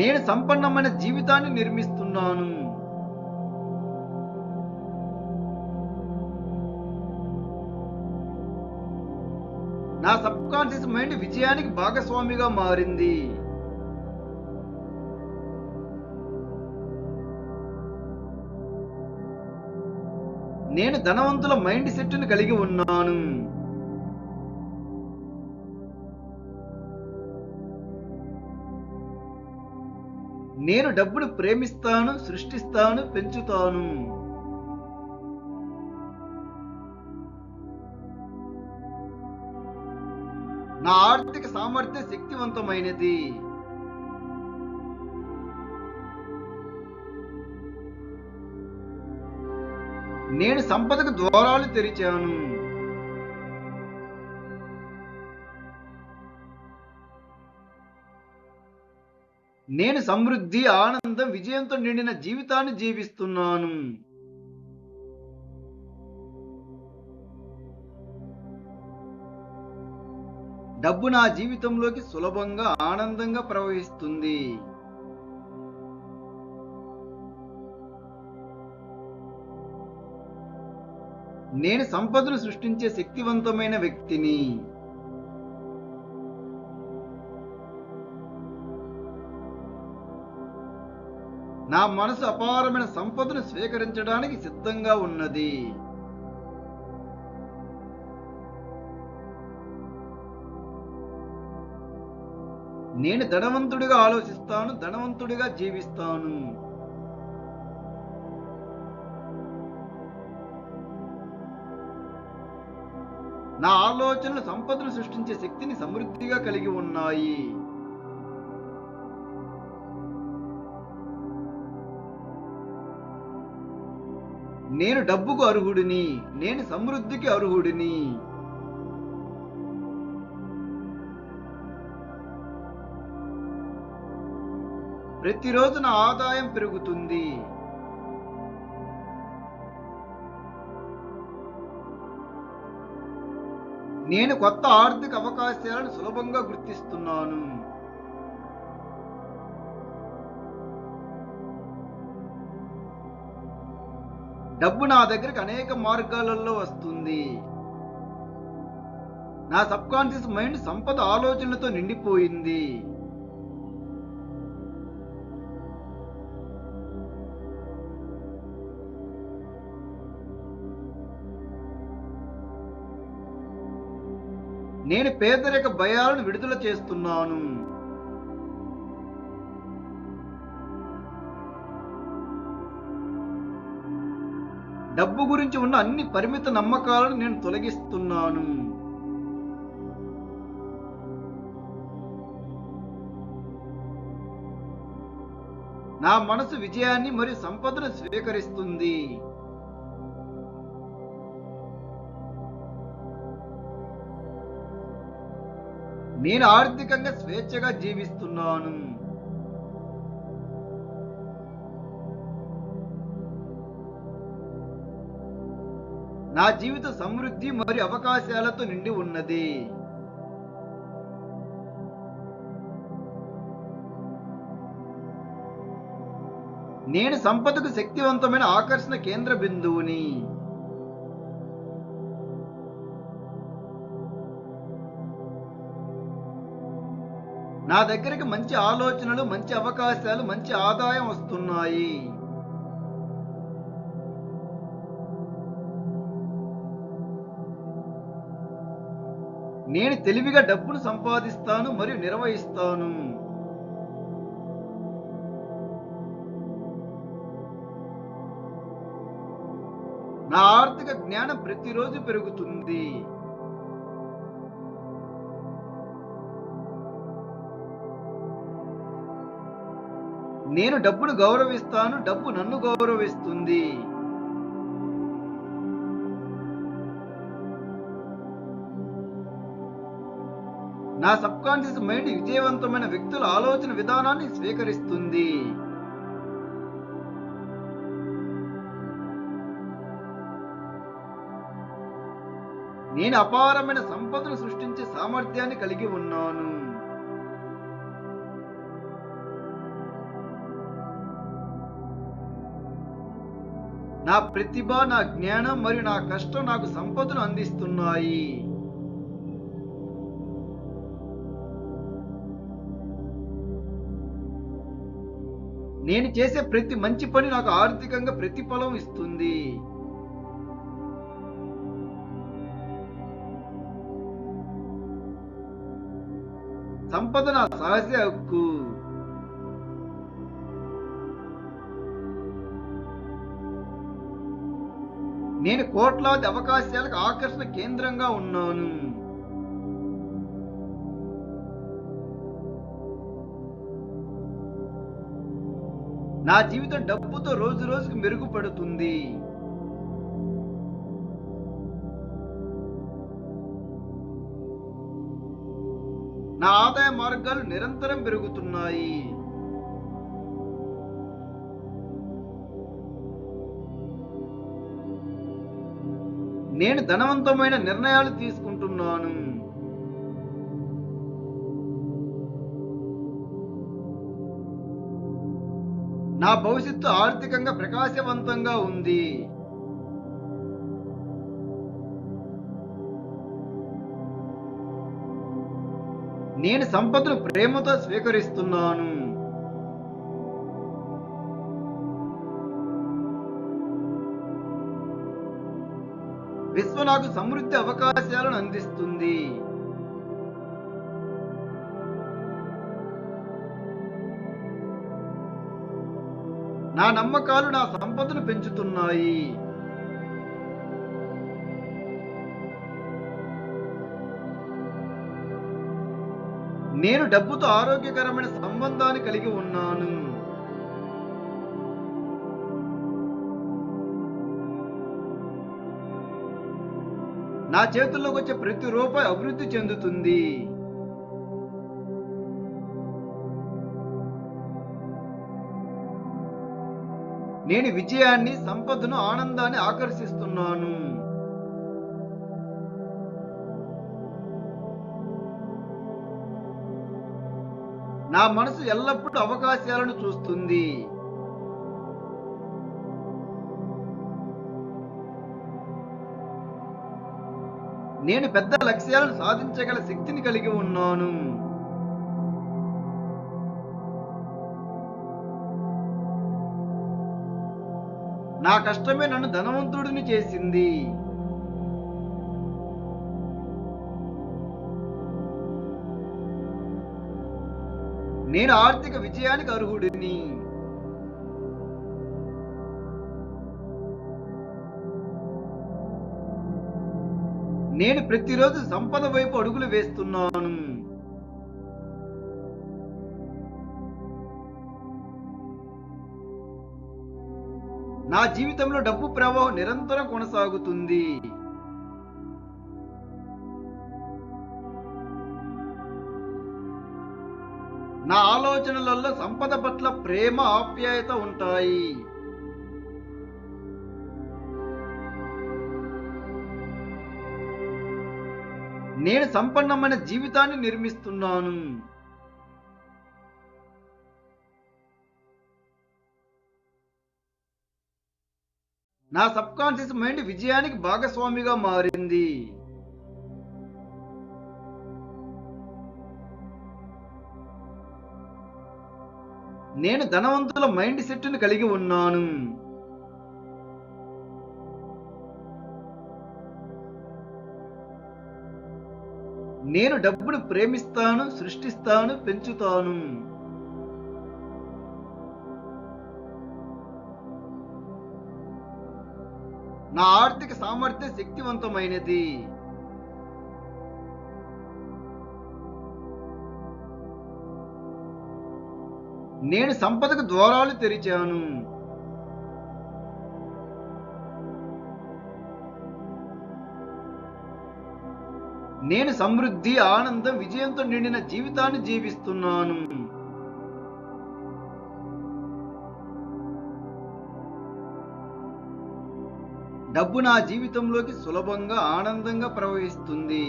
Speaker 1: నేను సంపన్నమైన జీవితాన్ని నిర్మిస్తున్నాను. నా సబ్ కాన్షియస్ మైండ్ విజయానికి భాగస్వామిగా మారింది. నేను ధనవంతుల మైండ్ సెట్ను కలిగి ఉన్నాను. నేను డబ్బును ప్రేమిస్తాను, సృష్టిస్తాను, పెంచుతాను. నా ఆర్థిక సామర్థ్యం శక్తివంతమైనది. నేను సంపదకు ద్వారాలు తెరిచాను. నేను సమృద్ధి, ఆనందం, విజయంతో నిండిన జీవితాన్ని జీవిస్తున్నాను. డబ్బు నా జీవితంలోకి సులభంగా, ఆనందంగా ప్రవహిస్తుంది. నేను సంపదను సృష్టించే శక్తివంతమైన వ్యక్తిని. నా మనసు అపారమైన సంపదను స్వీకరించడానికి సిద్ధంగా ఉన్నది. నేను ధనవంతుడిగా ఆలోచిస్తాను, ధనవంతుడిగా జీవిస్తాను. నా ఆలోచనలు సంపదను సృష్టించే శక్తిని సమృద్ధిగా కలిగి ఉన్నాయి. నేను డబ్బుకు అర్హుడిని, నేను సమృద్ధికి అర్హుడిని. ప్రతిరోజు నా ఆదాయం పెరుగుతుంది. నేను కొత్త ఆర్థిక అవకాశాలను సులభంగా గుర్తిస్తున్నాను. డబ్బు నా దగ్గరికి అనేక మార్గాలలో వస్తుంది. నా సబ్ కాన్షియస్ మైండ్ సంపద ఆలోచనలతో నిండిపోయింది. నేను పేదరిక భయాలను విడుదల చేస్తున్నాను. డబ్బు గురించి ఉన్న అన్ని పరిమిత నమ్మకాలను నేను తొలగిస్తున్నాను. నా మనసు విజయాన్ని మరియు సంపదను స్వీకరిస్తుంది. నేను ఆర్థికంగా స్వేచ్ఛగా జీవిస్తున్నాను. నా జీవిత సమృద్ధి మరియు అవకాశాలతో నిండి ఉన్నది. నేను సంపదకు శక్తివంతమైన ఆకర్షణ కేంద్ర బిందువుని. నా దగ్గరికి మంచి ఆలోచనలు, మంచి అవకాశాలు, మంచి ఆదాయం వస్తున్నాయి. నేను తెలివిగా డబ్బును సంపాదిస్తాను మరియు నిర్వహిస్తాను. నా ఆర్థిక జ్ఞానం ప్రతిరోజు పెరుగుతుంది. నేను డబ్బును గౌరవిస్తాను, డబ్బు నన్ను గౌరవిస్తుంది. నా సబ్ కాన్షియస్ మైండ్ విజయవంతమైన వ్యక్తుల ఆలోచన విధానాన్ని స్వీకరిస్తుంది. నేను అపారమైన సంపదను సృష్టించే సామర్థ్యాన్ని కలిగి ఉన్నాను. నా ప్రతిభ, నా జ్ఞానం మరియు నా కష్టం నాకు సంపదను అందిస్తున్నాయి. నేను చేసే ప్రతి మంచి పని నాకు ఆర్థికంగా ప్రతిఫలం ఇస్తుంది. సంపద నా సహజ హక్కు. నేను కోట్లాది అవకాశాలకు ఆకర్షణ కేంద్రంగా ఉన్నాను. నా జీవితం డబ్బుతో రోజు రోజుకు మెరుగుపడుతుంది. నా ఆదాయ మార్గాలు నిరంతరం పెరుగుతున్నాయి. నేను ధనవంతమైన నిర్ణయాలు తీసుకుంటున్నాను. నా భవిష్యత్తు ఆర్థికంగా ప్రకాశవంతంగా ఉంది. నేను సంపదను ప్రేమతో స్వీకరిస్తున్నాను. విశ్వ నాకు సమృద్ధి అవకాశాలను అందిస్తుంది. నా నమ్మకాలు నా సంపదను పెంచుతున్నాయి. నేను డబ్బుతో ఆరోగ్యకరమైన సంబంధాన్ని కలిగి ఉన్నాను. నా చేతుల్లోకి వచ్చే ప్రతి రూపాయి అభివృద్ధి చెందుతుంది. నేను విజయాన్ని, సంపదను, ఆనందాన్ని ఆకర్షిస్తున్నాను. నా మనసు ఎల్లప్పుడూ అవకాశాలను చూస్తుంది. నేను పెద్ద లక్ష్యాలను సాధించగల శక్తిని కలిగి ఉన్నాను. నా కష్టమే నన్ను ధనవంతుడిని చేసింది. నేను ఆర్థిక విజయానికి అర్హుడిని. నేను ప్రతిరోజు సంపద వైపు అడుగులు వేస్తున్నాను. నా జీవితంలో డబ్బు ప్రవాహం నిరంతరం కొనసాగుతుంది. నా ఆలోచనలలో సంపద పట్ల ప్రేమ, ఆప్యాయత ఉంటాయి. నేను సంపన్నమైన జీవితాన్ని నిర్మిస్తున్నాను. నా సబ్కాన్షియస్ మైండ్ విజయానికి భాగస్వామిగా మారింది. నేను ధనవంతుల మైండ్ సెట్ను కలిగి ఉన్నాను. నేను డబ్బును ప్రేమిస్తాను, సృష్టిస్తాను, పెంచుతాను. నా ఆర్థిక సామర్థ్యం శక్తివంతమైనది. నేను సంపదకు ద్వారాలు తెరిచాను. నేను సమృద్ధి, ఆనందం, విజయంతో నిండిన జీవితాన్ని జీవిస్తున్నాను. డబ్బు నా జీవితంలోకి సులభంగా, ఆనందంగా ప్రవహిస్తుంది.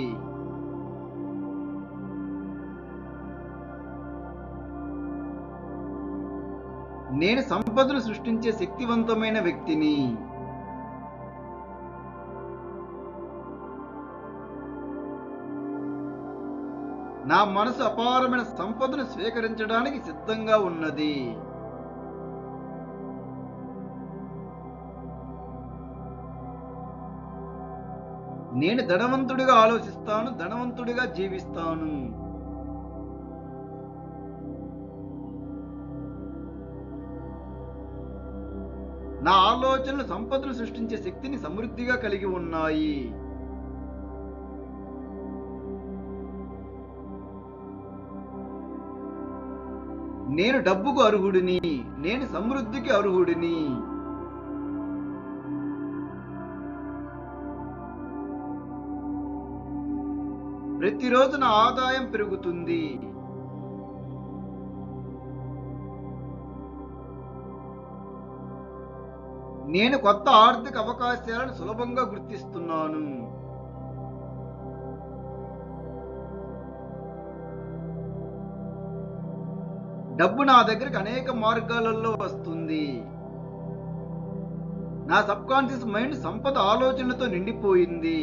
Speaker 1: నేను సంపదను సృష్టించే శక్తివంతమైన వ్యక్తిని. నా మనసు అపారమైన సంపదను స్వీకరించడానికి సిద్ధంగా ఉన్నది. నేను ధనవంతుడిగా ఆలోచిస్తాను, ధనవంతుడిగా జీవిస్తాను. నా ఆలోచనలు సంపదను సృష్టించే శక్తిని సమృద్ధిగా కలిగి ఉన్నాయి. నేను డబ్బుకు అర్హుడిని. నేను సమృద్ధికి అర్హుడిని. ప్రతిరోజు నా ఆదాయం పెరుగుతుంది. నేను కొత్త ఆర్థిక అవకాశాలను సులభంగా గుర్తిస్తున్నాను. డబ్బు నా దగ్గరికి అనేక మార్గాలలో వస్తుంది. నా సబ్కాన్షియస్ మైండ్ సంపద ఆలోచనలతో నిండిపోయింది.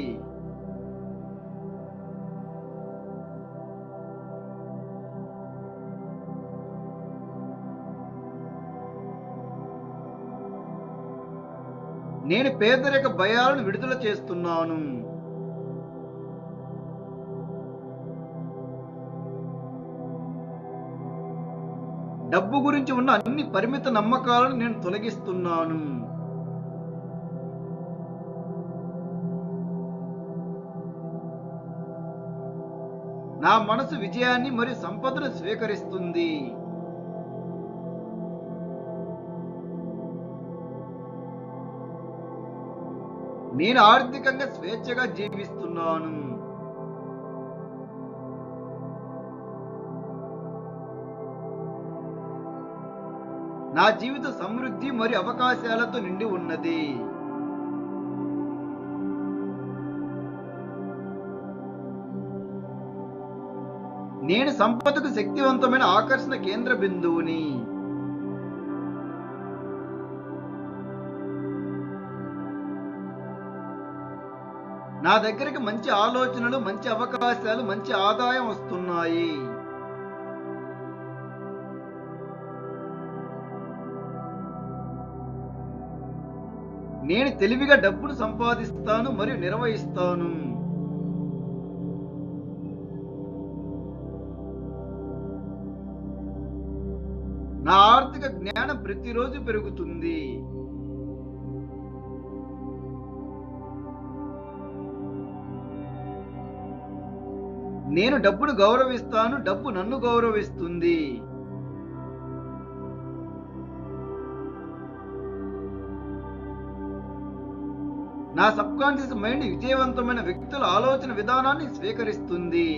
Speaker 1: నేను పేదరిక భయాలను విడుదల చేస్తున్నాను. డబ్బు గురించి ఉన్న అన్ని పరిమిత నమ్మకాలను నేను తొలగిస్తున్నాను. నా మనసు విజయాన్ని మరియు సంపదను స్వీకరిస్తుంది. నేను ఆర్థికంగా స్వేచ్ఛగా జీవిస్తున్నాను. నా జీవిత సమృద్ధి మరియు అవకాశాలతో నిండి ఉన్నది. నేను సంపదకు శక్తివంతమైన ఆకర్షణ కేంద్ర బిందువుని. నా దగ్గరికి మంచి ఆలోచనలు, మంచి అవకాశాలు, మంచి ఆదాయం వస్తున్నాయి. నేను తెలివిగా డబ్బును సంపాదిస్తాను మరియు నిర్వహిస్తాను. నా ఆర్థిక జ్ఞానం ప్రతిరోజు పెరుగుతుంది. నేను డబ్బును గౌరవిస్తాను, డబ్బు నన్ను గౌరవిస్తుంది. నా సబ్కాన్షియస్ మైండ్ విజయవంతమైన వ్యక్తుల ఆలోచన విధానాన్ని స్వీకరిస్తుంది.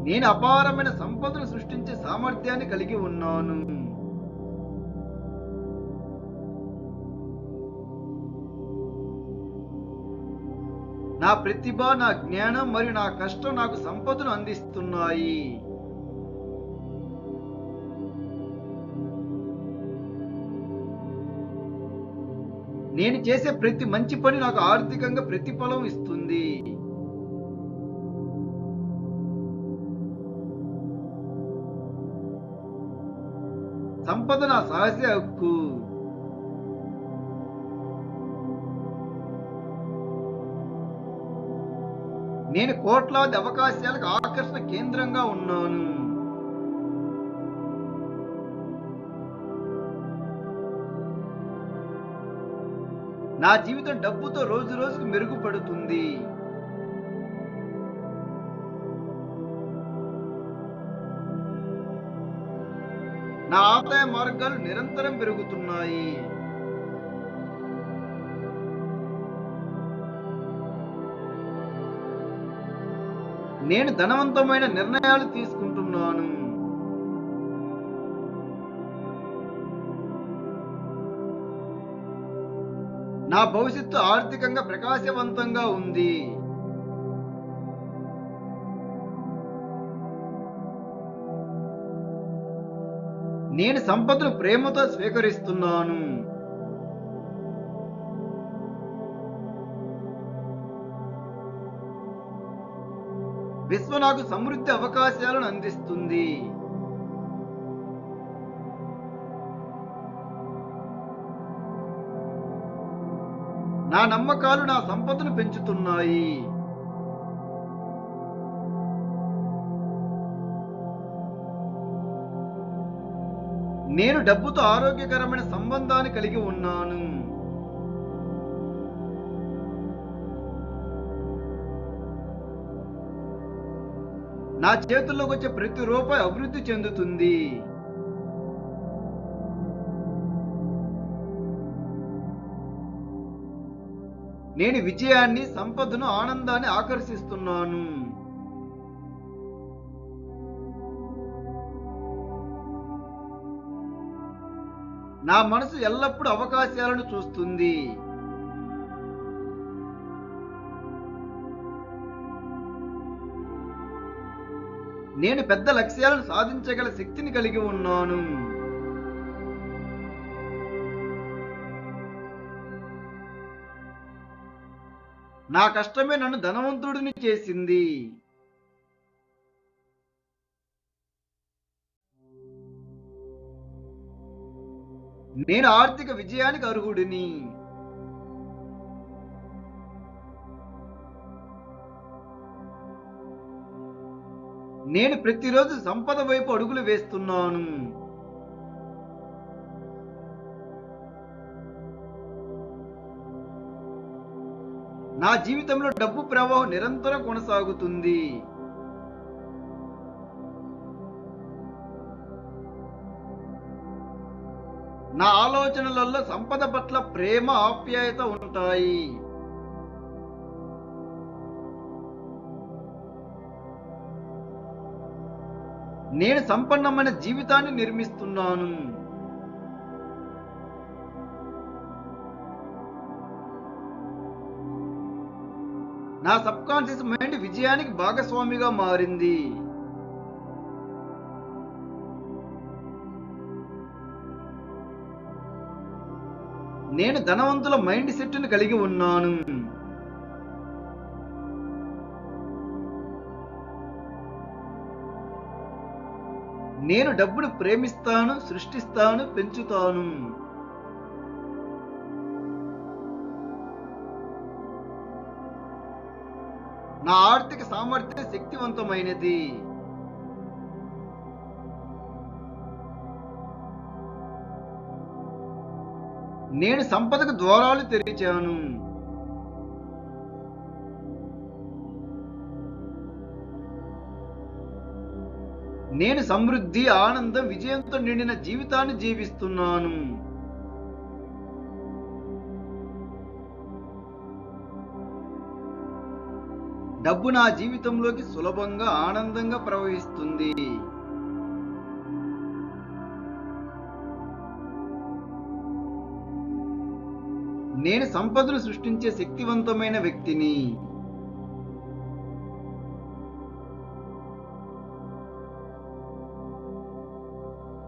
Speaker 1: నేను అపారమైన సంపదను సృష్టించే సామర్థ్యాన్ని కలిగి ఉన్నాను. నా ప్రతిభ, నా జ్ఞానం మరియు నా కష్టం నాకు సంపదను అందిస్తున్నాయి. నేను చేసే ప్రతి మంచి పని నాకు ఆర్థికంగా ప్రతిఫలం ఇస్తుంది. సంపద నా సహజ హక్కు. నేను కోట్లాది అవకాశాలకు ఆకర్షణ కేంద్రంగా ఉన్నాను. నా జీవితం డబ్బుతో రోజు రోజుకు మెరుగుపడుతుంది. నా ఆదాయ మార్గాలు నిరంతరం పెరుగుతున్నాయి. నేను ధనవంతమైన నిర్ణయాలు తీసుకుంటున్నాను. నా భవిష్యత్తు ఆర్థికంగా ప్రకాశవంతంగా ఉంది. నేను సంపదను ప్రేమతో స్వీకరిస్తున్నాను. విశ్వ నాకు సమృద్ధి అవకాశాలను అందిస్తుంది. నా నమ్మకాలు నా సంపదను పెంచుతున్నాయి. నేను డబ్బుతో ఆరోగ్యకరమైన సంబంధాన్ని కలిగి ఉన్నాను. నా చేతుల్లోకి వచ్చే ప్రతి రూపాయి అభివృద్ధి చెందుతుంది. నేను విజయాన్ని, సంపదను, ఆనందాన్ని ఆకర్షిస్తున్నాను. నా మనసు ఎల్లప్పుడూ అవకాశాలను చూస్తుంది. నేను పెద్ద లక్ష్యాలను సాధించగల శక్తిని కలిగి ఉన్నాను. నా కష్టమే నన్ను ధనవంతుడిని చేసింది. నేను ఆర్థిక విజయానికి అర్హుడిని. నేను ప్రతిరోజు సంపద వైపు అడుగులు వేస్తున్నాను. నా జీవితంలో డబ్బు ప్రవాహం నిరంతరం కొనసాగుతుంది. నా ఆలోచనలలో సంపద పట్ల ప్రేమ, ఆప్యాయత ఉంటాయి. నేను సంపన్నమైన జీవితాన్ని నిర్మిస్తున్నాను. నా సబ్కాన్షియస్ మైండ్ విజయానికి భాగస్వామిగా మారింది. నేను ధనవంతుల మైండ్ సెట్ను కలిగి ఉన్నాను. నేను డబ్బును ప్రేమిస్తాను, సృష్టిస్తాను, పెంచుతాను. నా ఆర్థిక సామర్థ్యం శక్తివంతమైనది. నేను సంపదకు ద్వారాలు తెరిచాను. నేను సమృద్ధి, ఆనందం, విజయంతో నిండిన జీవితాన్ని జీవిస్తున్నాను. డబ్బు నా జీవితంలోకి సులభంగా, ఆనందంగా ప్రవహిస్తుంది. నేను సంపదను సృష్టించే శక్తివంతమైన వ్యక్తిని.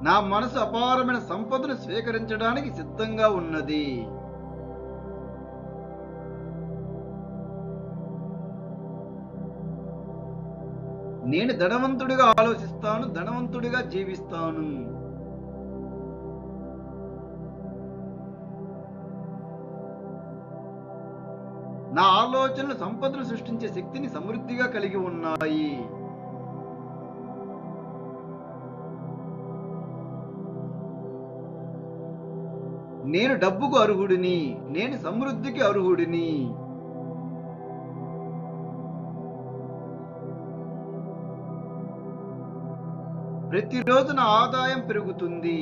Speaker 1: నా మనసు అపారమైన సంపదను స్వీకరించడానికి సిద్ధంగా ఉన్నది. నేను ధనవంతుడిగా ఆలోచిస్తాను, ధనవంతుడిగా జీవిస్తాను. నా ఆలోచనలు సంపదను సృష్టించే శక్తిని సమృద్ధిగా కలిగి ఉన్నాయి. నేను డబ్బుకు అర్హుడిని. నేను సమృద్ధికి అర్హుడిని. ప్రతిరోజు నా ఆదాయం పెరుగుతుంది.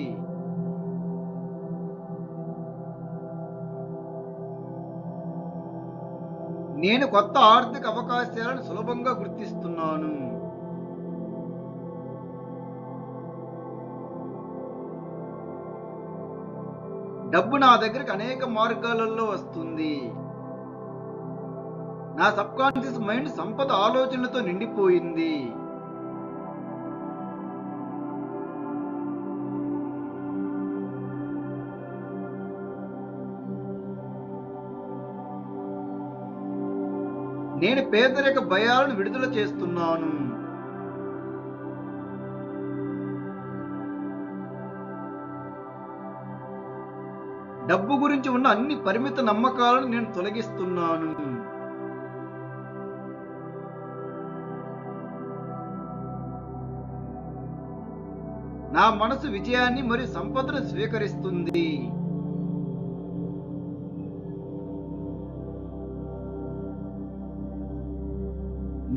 Speaker 1: నేను కొత్త ఆర్థిక అవకాశాలను సులభంగా గుర్తిస్తున్నాను. డబ్బు నా దగ్గరికి అనేక మార్గాలలో వస్తుంది. నా సబ్కాన్షియస్ మైండ్ సంపద ఆలోచనలతో నిండిపోయింది. నేను పేదరిక భయాలను విడుదల చేస్తున్నాను. డబ్బు గురించి ఉన్న అన్ని పరిమిత నమ్మకాలను నేను తొలగిస్తున్నాను. నా మనసు విజయాన్ని మరియు సంపదను స్వీకరిస్తుంది.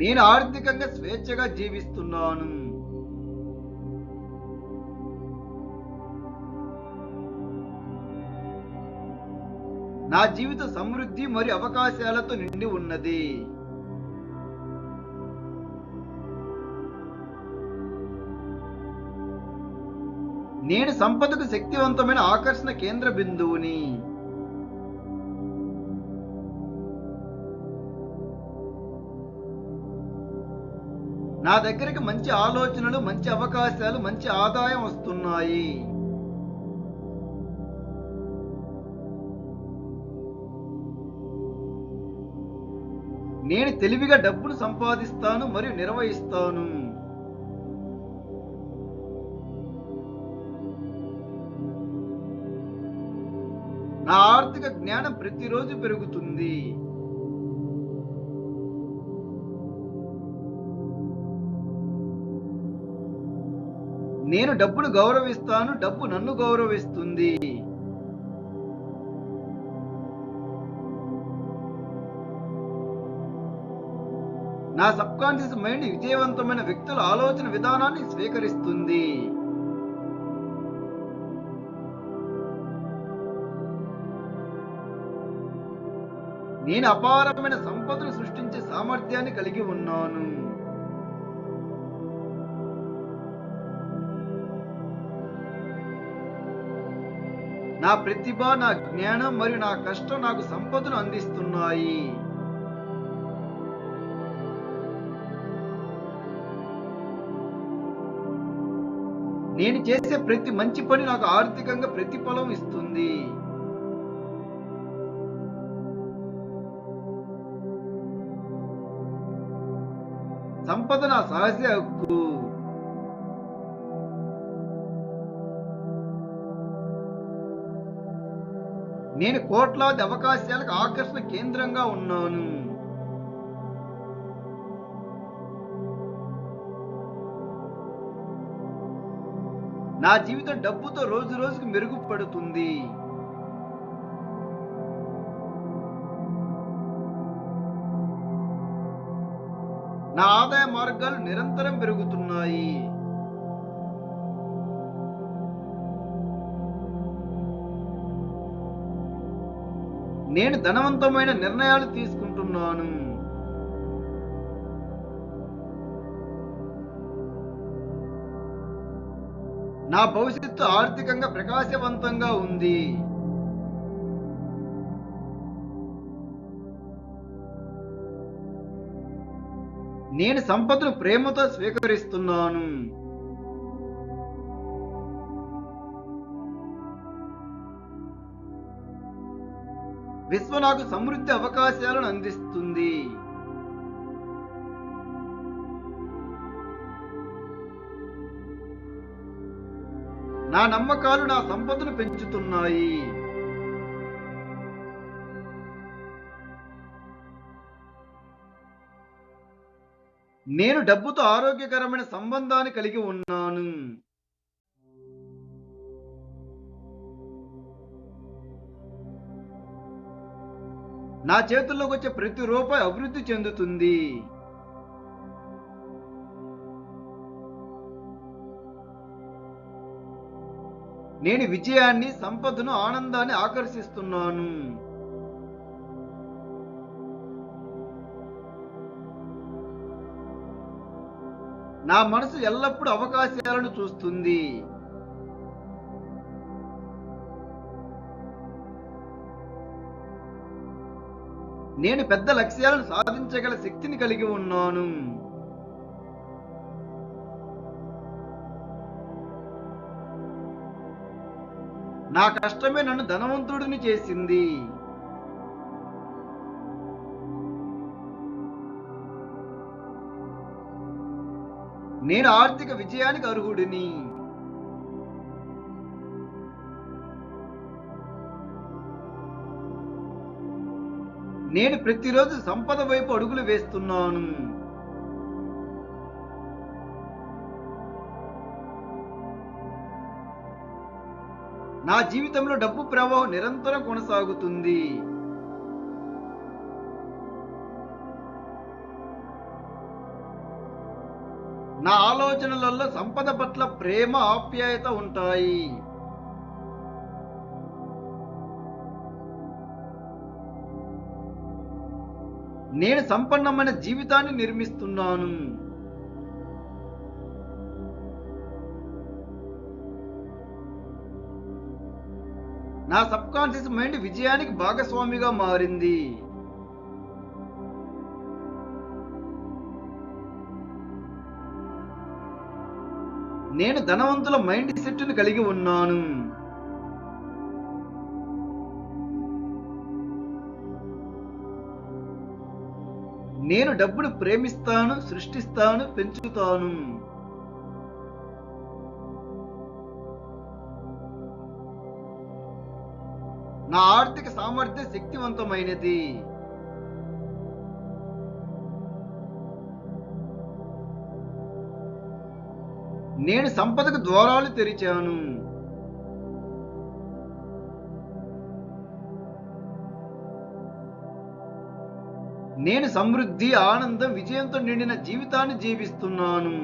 Speaker 1: నేను ఆర్థికంగా స్వేచ్ఛగా జీవిస్తున్నాను. నా జీవిత సమృద్ధి మరియు అవకాశాలతో నిండి ఉన్నది. నేను సంపదకు శక్తివంతమైన ఆకర్షణ కేంద్ర బిందువుని. నా దగ్గరికి మంచి ఆలోచనలు, మంచి అవకాశాలు, మంచి ఆదాయం వస్తున్నాయి. నేను తెలివిగా డబ్బును సంపాదిస్తాను మరియు నిర్వహిస్తాను. నా ఆర్థిక జ్ఞానం ప్రతిరోజు పెరుగుతుంది. నేను డబ్బును గౌరవిస్తాను, డబ్బు నన్ను గౌరవిస్తుంది. నా సబ్కాన్షియస్ మైండ్ విజయవంతమైన వ్యక్తుల ఆలోచన విధానాన్ని స్వీకరిస్తుంది. నేను అపారమైన సంపదను సృష్టించే సామర్థ్యాన్ని కలిగి ఉన్నాను. నా ప్రతిభ, నా జ్ఞానం మరియు నా కష్టం నాకు సంపదను అందిస్తున్నాయి. నేను చేసే ప్రతి మంచి పని నాకు ఆర్థికంగా ప్రతిఫలం ఇస్తుంది. సంపద నా సహజ హక్కు. నేను కోట్లాది అవకాశాలకు ఆకర్షణ కేంద్రంగా ఉన్నాను. నా జీవితం డబ్బుతో రోజు రోజుకు మెరుగుపడుతుంది. నా ఆదాయ మార్గాలు నిరంతరం పెరుగుతున్నాయి. నేను ధనవంతమైన నిర్ణయాలు తీసుకుంటున్నాను. నా భవిష్యత్తు ఆర్థికంగా ప్రకాశవంతంగా ఉంది. నేను సంపదను ప్రేమతో స్వీకరిస్తున్నాను. విశ్వం నాకు సమృద్ధి అవకాశాలను అందిస్తుంది. నా నమ్మకాలు నా సంపదను పెంచుతున్నాయి. నేను డబ్బుతో ఆరోగ్యకరమైన సంబంధాన్ని కలిగి ఉన్నాను. నా చేతుల్లోకి వచ్చే ప్రతి రూపాయి అభివృద్ధి చెందుతుంది. నేను విజయాన్ని, సంపదను, ఆనందాన్ని ఆకర్షిస్తున్నాను. నా మనసు ఎల్లప్పుడూ అవకాశాలను చూస్తుంది. నేను పెద్ద లక్ష్యాలను సాధించగల శక్తిని కలిగి ఉన్నాను. నా కష్టమే నన్ను ధనవంతుడిని చేసింది. నేను ఆర్థిక విజయానికి అర్హుడిని. నేను ప్రతిరోజు సంపద వైపు అడుగులు వేస్తున్నాను. నా జీవితంలో డబ్బు ప్రవాహం నిరంతరం కొనసాగుతుంది. నా ఆలోచనలలో సంపద పట్ల ప్రేమ, ఆప్యాయత ఉంటాయి. నేను సంపన్నమైన జీవితాన్ని నిర్మిస్తున్నాను. నా సబ్కాన్షియస్ మైండ్ విజయానికి భాగస్వామిగా మారింది. నేను ధనవంతుల మైండ్ సెట్ను కలిగి ఉన్నాను. నేను డబ్బును ప్రేమిస్తాను, సృష్టిస్తాను, పెంచుతాను. నా ఆర్థిక సామర్థ్యం శక్తివంతమైనది. నేను సంపదకు ద్వారాలు తెరిచాను. నేను సమృద్ధి, ఆనందం, విజయంతో నిండిన జీవితాన్ని జీవిస్తున్నాను.